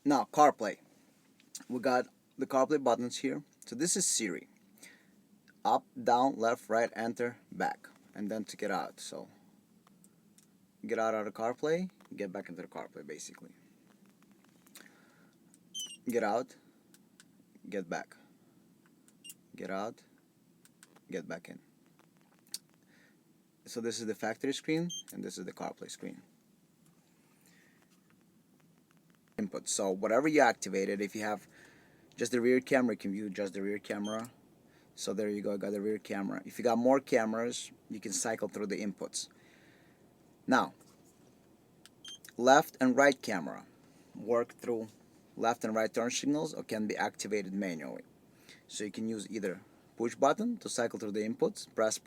Now, CarPlay. We got the CarPlay buttons here. So this is Siri. Up, down, left, right, enter, back. And then to get out. So get out of the CarPlay, get back into the CarPlay basically. Get out, get back. Get out, get back in. So this is the factory screen and this is the CarPlay screen. Input. So whatever you activated, if you have just the rear camera, you can view just the rear camera. So there you go, got the rear camera. If you got more cameras, you can cycle through the inputs. Now, left and right camera work through left and right turn signals or can be activated manually. So you can use either push button to cycle through the inputs, press,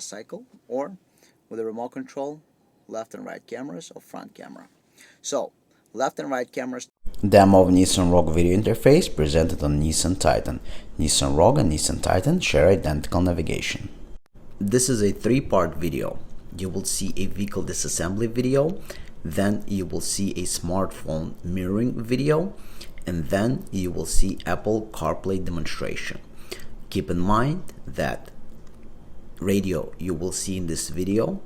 cycle, or with a remote control, left and right cameras or front camera. So, left and right cameras. Demo of Nissan Rogue video interface presented on Nissan Titan. Nissan Rogue and Nissan Titan share identical navigation. This is a three-part video. You will see a vehicle disassembly video, then you will see a smartphone mirroring video, and then you will see Apple CarPlay demonstration. Keep in mind that radio you will see in this video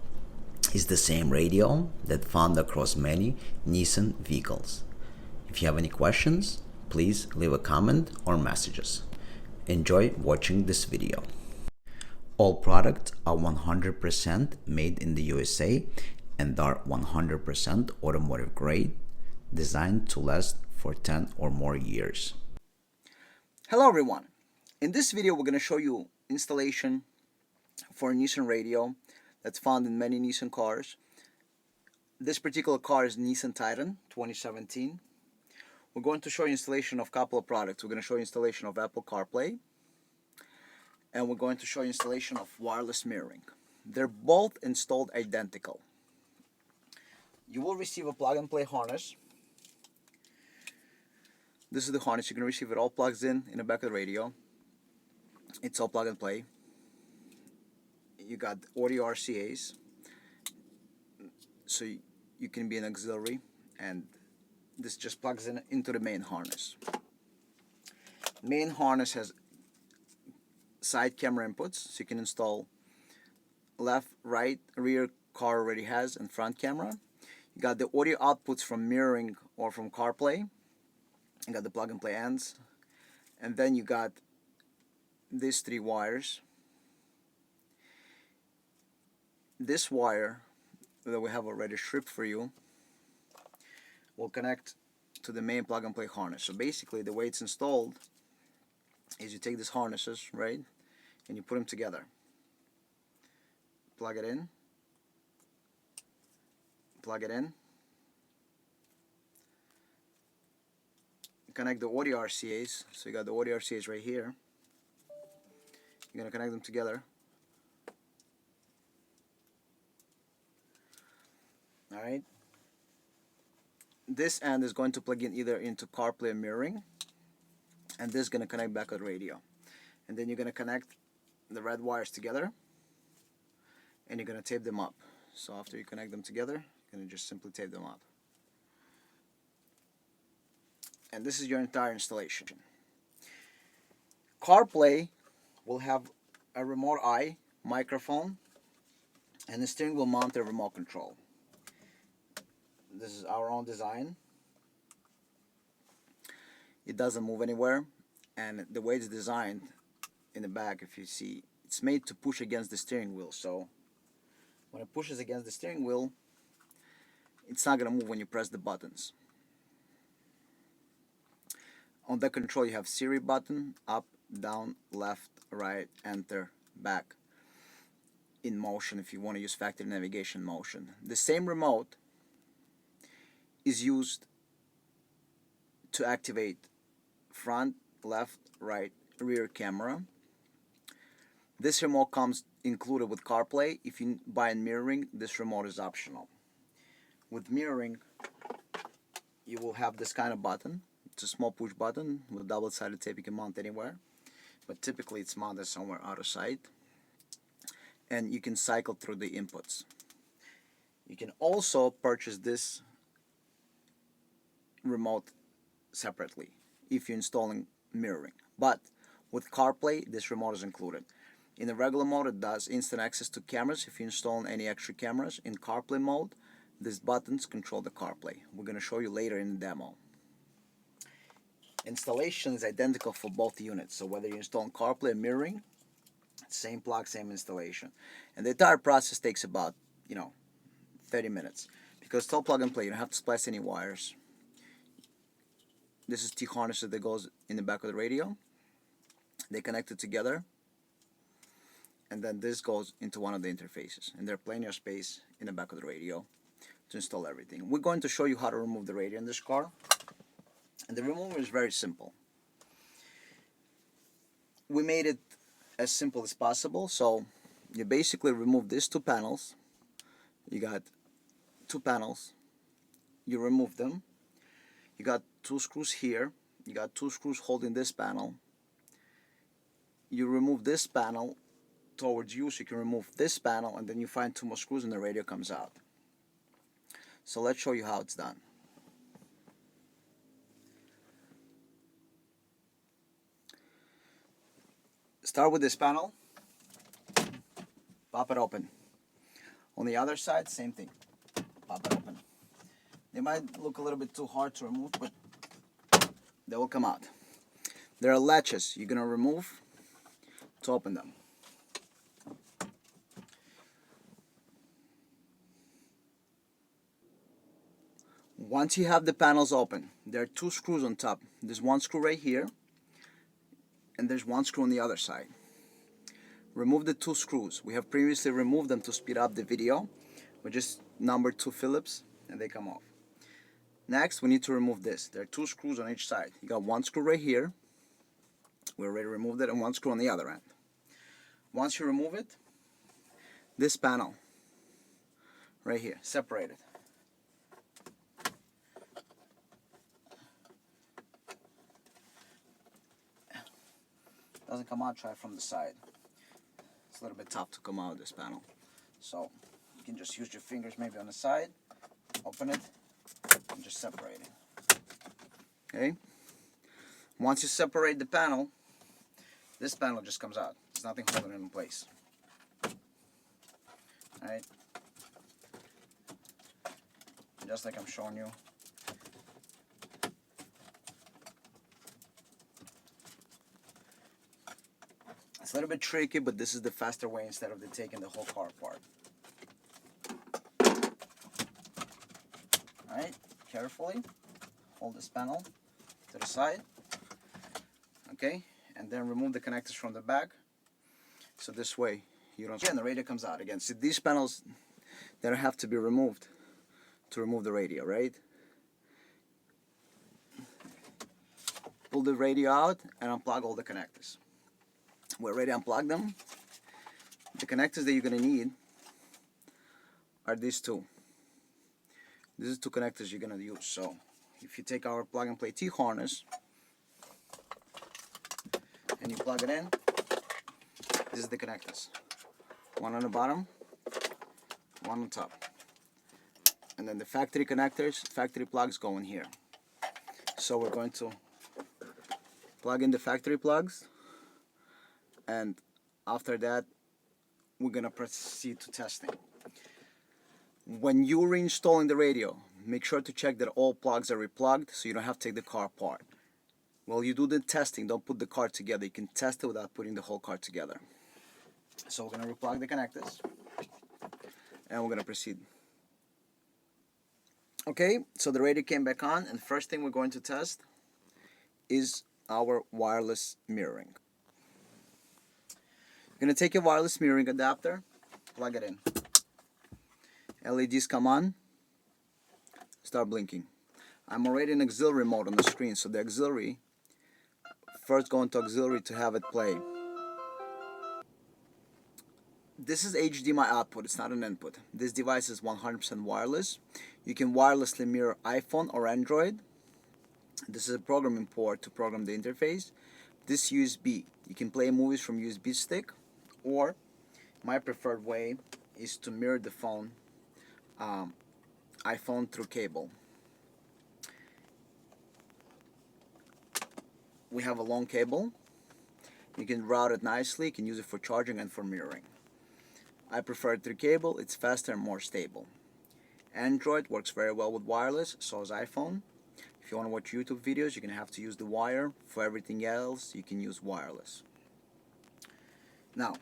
is the same radio that found across many Nissan vehicles. If you have any questions, please leave a comment or message us. Enjoy watching this video. All products are 100% made in the USA and are 100% automotive grade, designed to last for 10 or more years. Hello everyone. In this video we're going to show you installation for a Nissan radio that's found in many Nissan cars. This particular car is Nissan Titan 2017. We're going to show you installation of a couple of products. We're going to show you installation of Apple CarPlay, and we're going to show you installation of wireless mirroring. They're both installed identical. You will receive a plug and play harness. This is the harness. You're going to receive it all plugs in the back of the radio. It's all plug and play. You got audio RCAs, so you can be an auxiliary, and this just plugs in into the main harness. Main harness has side camera inputs, so you can install left, right, rear car already has, and front camera. You got the audio outputs from mirroring or from CarPlay. You got the plug and play ends, and then you got these three wires. This wire that we have already stripped for you will connect to the main plug and play harness. So basically the way it's installed is you take these harnesses, right, and you put them together. Plug it in, plug it in, connect the audio RCAs. So you got the audio RCAs right here. You're going to connect them together. Alright. This end is going to plug in either into CarPlay mirroring, and this is going to connect back to the radio. And then you're going to connect the red wires together, and you're going to tape them up. So after you connect them together, you're going to just simply tape them up. And this is your entire installation. CarPlay will have a remote eye, microphone, and the steering wheel mounted remote control. This is our own design. It doesn't move anywhere, and the way it's designed in the back, if you see, it's made to push against the steering wheel. So when it pushes against the steering wheel, it's not going to move when you press the buttons. On the control you have Siri button, up, down, left, right, enter, back, in motion if you want to use factory navigation motion. The same remote is used to activate front, left, right, rear camera. This remote comes included with CarPlay. If you buy mirroring, this remote is optional. With mirroring, you will have this kind of button. It's a small push button with double-sided tape. You can mount anywhere, but typically it's mounted somewhere out of sight. And you can cycle through the inputs. You can also purchase this remote separately if you're installing mirroring. But with CarPlay, this remote is included. In the regular mode, it does instant access to cameras if you install any extra cameras. In CarPlay mode, these buttons control the CarPlay. We're going to show you later in the demo. Installation is identical for both units, so whether you're installing CarPlay or mirroring, same plug, same installation. And the entire process takes about, 30 minutes. Because it's all plug and play, you don't have to splice any wires. This is T-harness that goes in the back of the radio. They connect it together, and then this goes into one of the interfaces, and there's plenty of space in the back of the radio to install everything. We're going to show you how to remove the radio in this car, and the removal is very simple. We made it as simple as possible, so you basically remove these two panels. You got two panels, you remove them. You got two screws here, you got two screws holding this panel. You remove this panel towards you, so you can remove this panel, and then you find two more screws and the radio comes out. So let's show you how it's done. Start with this panel, pop it open. On the other side, same thing, pop it open. They might look a little bit too hard to remove, but they will come out. There are latches you're going to remove to open them. Once you have the panels open, there are two screws on top. There's one screw right here, and there's one screw on the other side. Remove the two screws. We have previously removed them to speed up the video. We just number 2 Phillips, and they come off. Next, we need to remove this. There are two screws on each side. You got one screw right here. We already removed it, and one screw on the other end. Once you remove it, this panel right here, separated. Doesn't come out, try from the side. It's a little bit tough to come out of this panel. So you can just use your fingers maybe on the side, open it, and just separate it. Okay? Once you separate the panel, this panel just comes out. There's nothing holding it in place. Alright? Just like I'm showing you. It's a little bit tricky, but this is the faster way instead of taking the whole car apart. Alright, carefully hold this panel to the side. Okay, and then remove the connectors from the back. So this way you don't. And the radio comes out again. See, these panels that have to be removed to remove the radio, right? Pull the radio out and unplug all the connectors. We already unplugged them. The connectors that you're going to need are these two. These are two connectors you're going to use. So if you take our plug and play T-harness and you plug it in, this is the connectors. One on the bottom, one on top. And then the factory connectors, factory plugs go in here. So we're going to plug in the factory plugs, and after that we're gonna proceed to testing. When you're reinstalling the radio, make sure to check that all plugs are replugged so you don't have to take the car apart. While you do the testing, don't put the car together. You can test it without putting the whole car together. So we're gonna replug the connectors and we're gonna proceed. Okay, so the radio came back on, and the first thing we're going to test is our wireless mirroring. You're going to take your wireless mirroring adapter, plug it in. LEDs come on, start blinking. I'm already in auxiliary mode on the screen, so the auxiliary, first go into auxiliary to have it play. This is HDMI output, it's not an input. This device is 100% wireless. You can wirelessly mirror iPhone or Android. This is a programming port to program the interface. This USB, you can play movies from USB stick, or my preferred way is to mirror the phone, iPhone through cable. we have a long cable. You can route it nicely. You can use it for charging and for mirroring. I prefer it through cable. It's faster and more stable. Android works very well with wireless, so is iPhone. If you want to watch YouTube videos, you're going to have to use the wire. For everything else, you can use wireless. Now,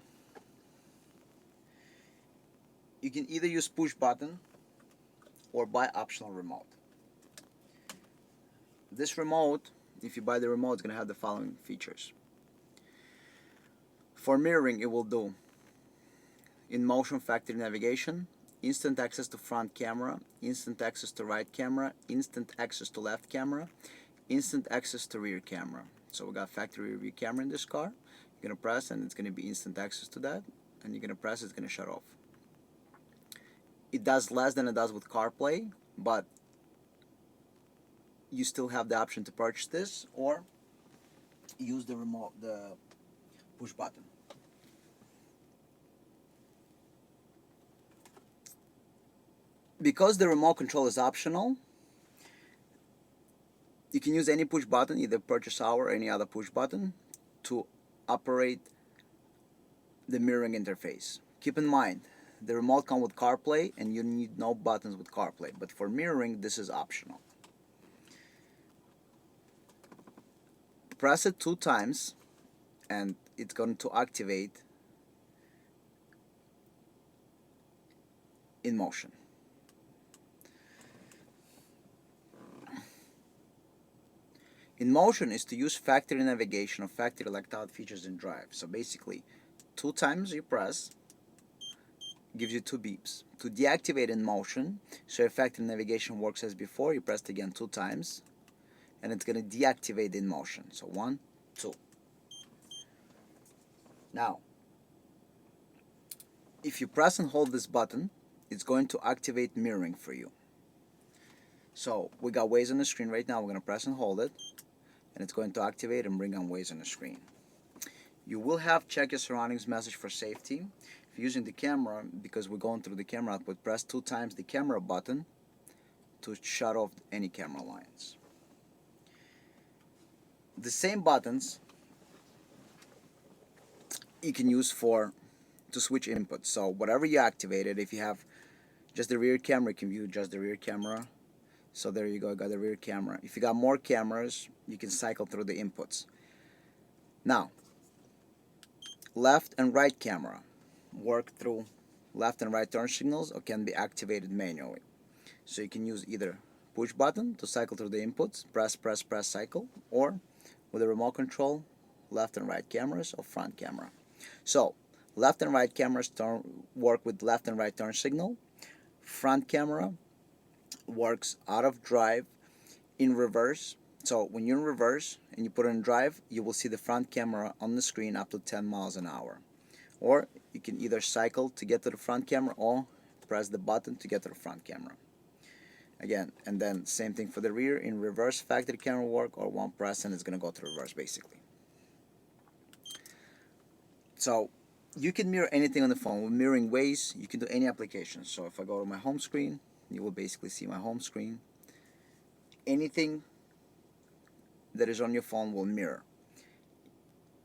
you can either use push button or buy optional remote. This remote, if you buy the remote, it's going to have the following features. For mirroring, it will do in-motion factory navigation, instant access to front camera, instant access to right camera, instant access to left camera, instant access to rear camera. So we got factory rear camera in this car. You're going to press and it's going to be instant access to that, and you're going to press, it's going to shut off. It does less than it does with CarPlay, but you still have the option to purchase this or use the remote, the push button. Because the remote control is optional, you can use any push button, either purchase hour or any other push button, to operate the mirroring interface. Keep in mind, the remote comes with CarPlay and you need no buttons with CarPlay, but for mirroring this is optional. Press it 2 times and it's going to activate in motion. In motion is to use factory navigation or factory locked out features in Drive. So basically, 2 times you press, gives you 2 beeps. To deactivate in motion, so your factory navigation works as before, you press it again 2 times, and it's going to deactivate in motion. So 1, 2. Now, if you press and hold this button, it's going to activate mirroring for you. So we got Waze on the screen right now. We're going to press and hold it, and it's going to activate and bring on Waze on the screen. You will have check your surroundings message for safety. If you're using the camera, because we're going through the camera output, press 2 times the camera button to shut off any camera lines. The same buttons you can use to switch inputs. So whatever you activated, if you have just the rear camera, you can view just the rear camera. So there you go, got the rear camera. If you got more cameras, you can cycle through the inputs. Now, left and right camera work through left and right turn signals or can be activated manually. So you can use either push button to cycle through the inputs, press, press, press, cycle, or with a remote control, left and right cameras or front camera. So left and right cameras work with left and right turn signal. Front camera works out of drive in reverse. So when you're in reverse and you put it in drive, you will see the front camera on the screen up to 10 miles an hour. Or you can either cycle to get to the front camera or press the button to get to the front camera. Again, and then same thing for the rear. In reverse, factory camera work, or one press and it's going to go to reverse basically. So you can mirror anything on the phone. With mirroring Waze, you can do any application. So if I go to my home screen, you will basically see my home screen. Anything that is on your phone will mirror.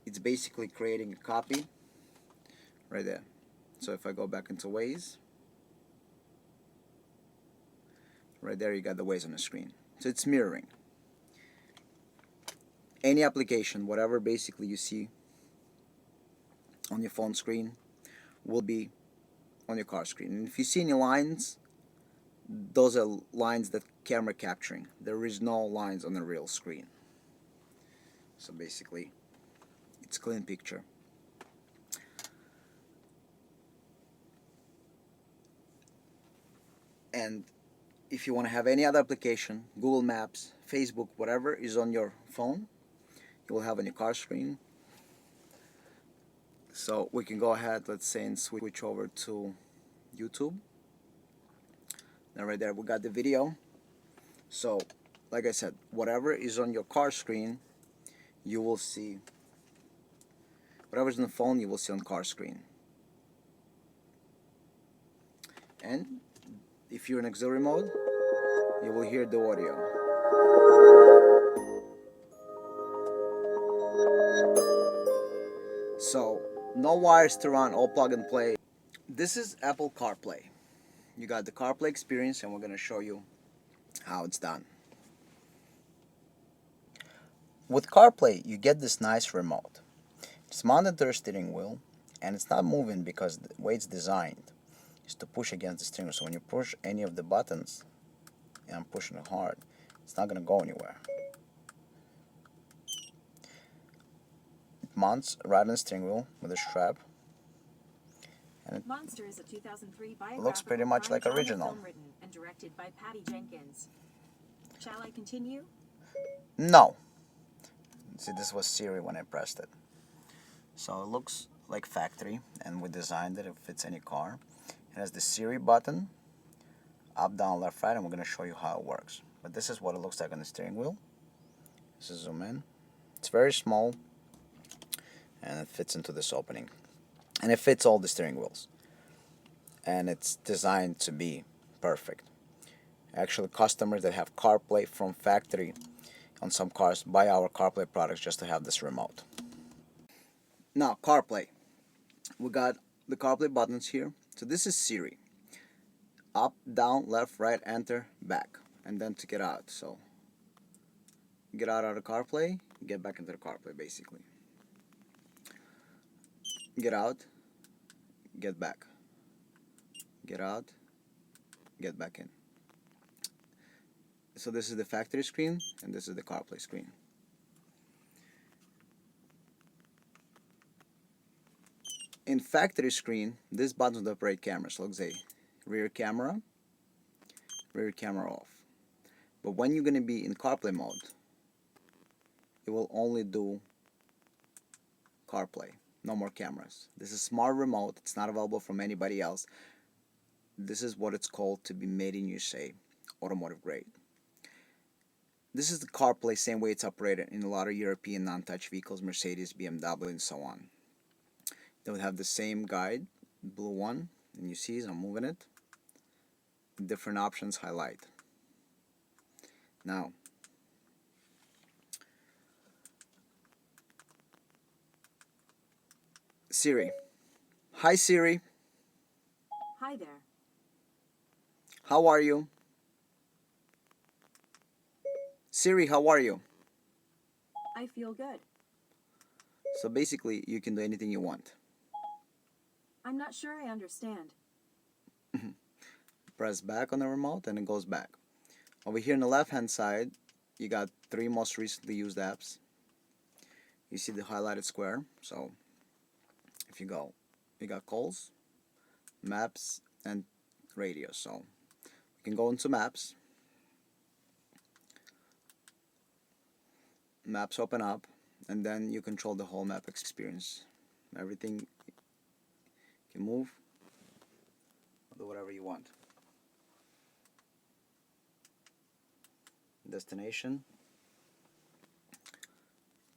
It's basically creating a copy right there. So if I go back into Waze, right there you got the Waze on the screen. So it's mirroring. Any application, whatever basically you see on your phone screen will be on your car screen. And if you see any lines, those are lines that camera capturing. There is no lines on the real screen. So basically, it's a clean picture. And if you want to have any other application, Google Maps, Facebook, whatever is on your phone, you will have on your car screen. So we can go ahead, let's say, and switch over to YouTube. Now right there we got the video. So like I said, whatever is on your car screen, you will see. Whatever's on the phone, you will see on car screen. And if you're in auxiliary mode, you will hear the audio. No wires to run, all plug and play. This is Apple CarPlay. You got the CarPlay experience, and we're going to show you how it's done. With CarPlay, you get this nice remote. It's mounted to your steering wheel, and it's not moving because the way it's designed is to push against the steering wheel. So when you push any of the buttons, and I'm pushing it hard, it's not going to go anywhere. It mounts right on the steering wheel with a strap. And it Monster is a 2003 looks pretty much like original. film written and directed by Patty Jenkins. Shall I continue? No. See, this was Siri when I pressed it. So it looks like factory, and we designed it. It fits any car. It has the Siri button, up, down, left, right, and we're going to show you how it works. But this is what it looks like on the steering wheel. This is zoom in. It's very small, and it fits into this opening. And it fits all the steering wheels. And it's designed to be perfect. Actually, customers that have CarPlay from factory on some cars buy our CarPlay products just to have this remote. Now, CarPlay. We got the CarPlay buttons here. So this is Siri. Up, down, left, right, enter, back. And then to get out. So get out of the CarPlay, get back into the CarPlay basically. Get out, get back. Get out, get back in. So this is the factory screen, and this is the CarPlay screen. In factory screen, this button to operate cameras. So looks a rear camera off. But when you're going to be in CarPlay mode, it will only do CarPlay. No more cameras. This is smart remote. It's not available from anybody else. This is what it's called to be made in USA, automotive grade. This is the CarPlay, same way it's operated in a lot of European non-touch vehicles, Mercedes, BMW, and so on. They would have the same guide, blue one, and you see as I'm moving it, different options highlight. Now, Siri. Hi Siri. Hi there. How are you? Siri, how are you? I feel good. So basically, you can do anything you want. I'm not sure I understand. Press back on the remote and it goes back. Over here on the left hand side, you got 3 most recently used apps. You see the highlighted square. So if you go, you got calls, maps, and radio. So you can go into maps. Maps open up, and then you control the whole map experience. Everything you can move, do whatever you want. Destination,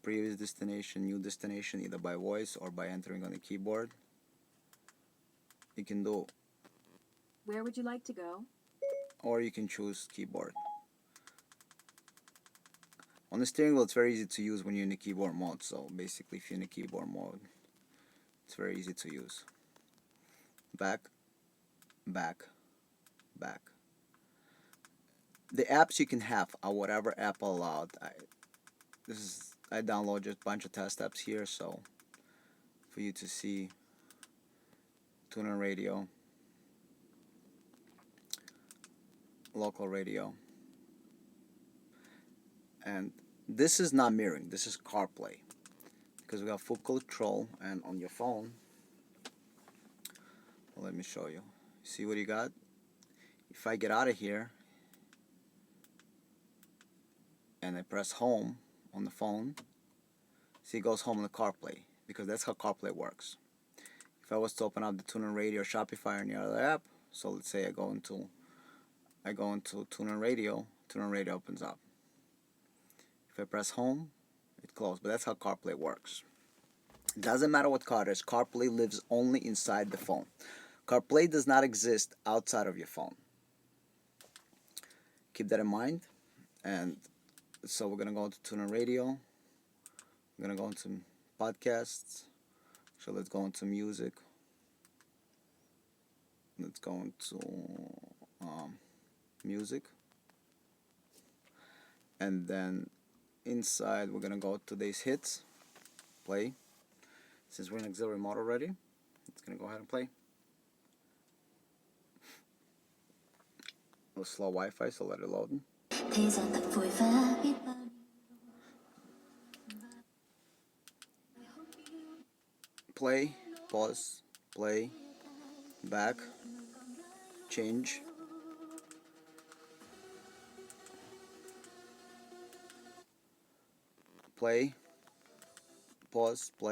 previous destination, new destination, either by voice or by entering on the keyboard. You can do, Where would you like to go? or you can choose keyboard. On the steering wheel, it's very easy to use when you're in the keyboard mode. So basically, if you're in the keyboard mode, it's very easy to use. Back, back, back. The apps you can have are whatever Apple allowed. I downloaded a bunch of test apps here, so for you to see tuner radio, local radio, and this is not mirroring, this is CarPlay, because we got full control. And on your phone, well, let me show you. See what you got? If I get out of here and I press home on the phone, see, it goes home on the CarPlay, because that's how CarPlay works. If I was to open up the TuneIn Radio or Shopify or any other app, so let's say I go into TuneIn Radio opens up. If I press home, it closes. But that's how CarPlay works. It doesn't matter what car it is. CarPlay lives only inside the phone. CarPlay does not exist outside of your phone. Keep that in mind. And so we're going to go to TuneIn Radio. We're going to go into podcasts, So let's go into music. Let's go into music, and then inside we're gonna go to today's hits. Play. Since we're in auxiliary mode already, it's gonna go ahead and play. A little slow Wi-Fi, so let it load. Play, pause, play, back, change. Play, pause, play.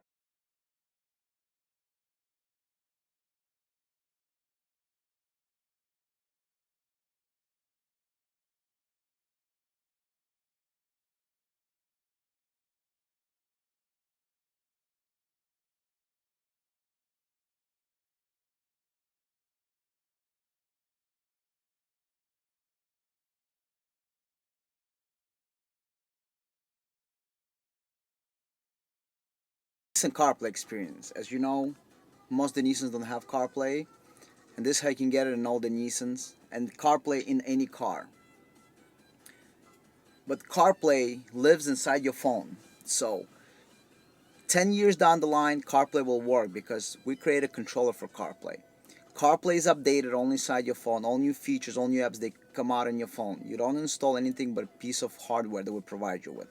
Nissan CarPlay experience. As you know, most of the Nissans don't have CarPlay, and this is how you can get it in all the Nissans, and CarPlay in any car. But CarPlay lives inside your phone, so 10 years down the line, CarPlay will work because we create a controller for CarPlay. CarPlay is updated only inside your phone. All new features, all new apps, they come out on your phone. You don't install anything but a piece of hardware that we provide you with.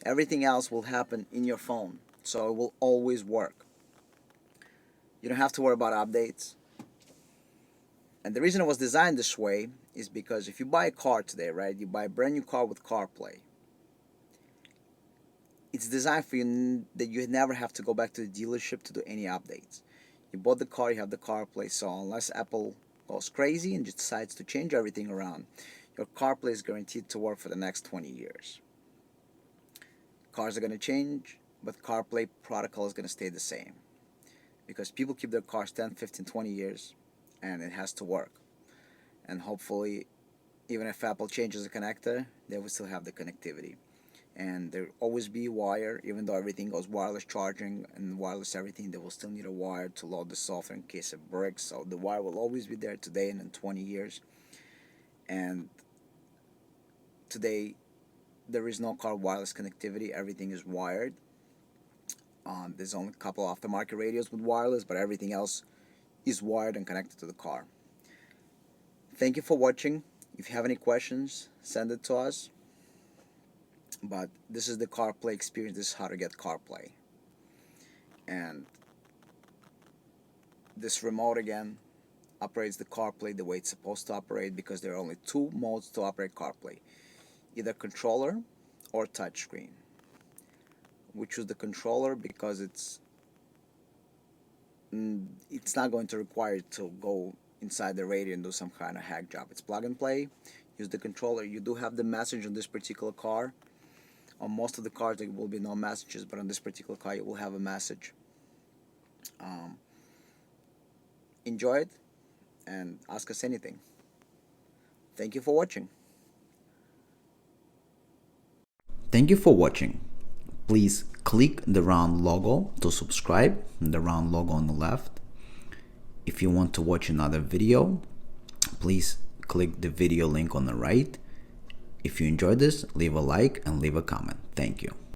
Everything else will happen in your phone, so it will always work. You don't have to worry about updates. And the reason it was designed this way is because if you buy a car today, right, you buy a brand new car with CarPlay, it's designed for you that you never have to go back to the dealership to do any updates. You bought the car, you have the CarPlay, so unless Apple goes crazy and just decides to change everything around, your CarPlay is guaranteed to work for the next 20 years. Cars are going to change, but CarPlay protocol is going to stay the same. Because people keep their cars 10, 15, 20 years, and it has to work. And hopefully, even if Apple changes the connector, they will still have the connectivity. And there will always be wire, even though everything goes wireless charging and wireless everything, they will still need a wire to load the software in case it breaks. So the wire will always be there today and in 20 years. And today, there is no car wireless connectivity. Everything is wired. There's only a couple of aftermarket radios with wireless, but everything else is wired and connected to the car. Thank you for watching. If you have any questions, send it to us. But this is the CarPlay experience. This is how to get CarPlay. And this remote again operates the CarPlay the way it's supposed to operate, because there are only two modes to operate CarPlay: either controller or touchscreen. We choose the controller because it's not going to require you to go inside the radio and do some kind of hack job. It's plug and play. Use the controller. You do have the message on this particular car. On most of the cars there will be no messages, but on this particular car you will have a message. Enjoy it and ask us anything. Thank you for watching. Thank you for watching. Please click the round logo to subscribe, the round logo on the left. If you want to watch another video, please click the video link on the right. If you enjoyed this, leave a like and leave a comment. Thank you.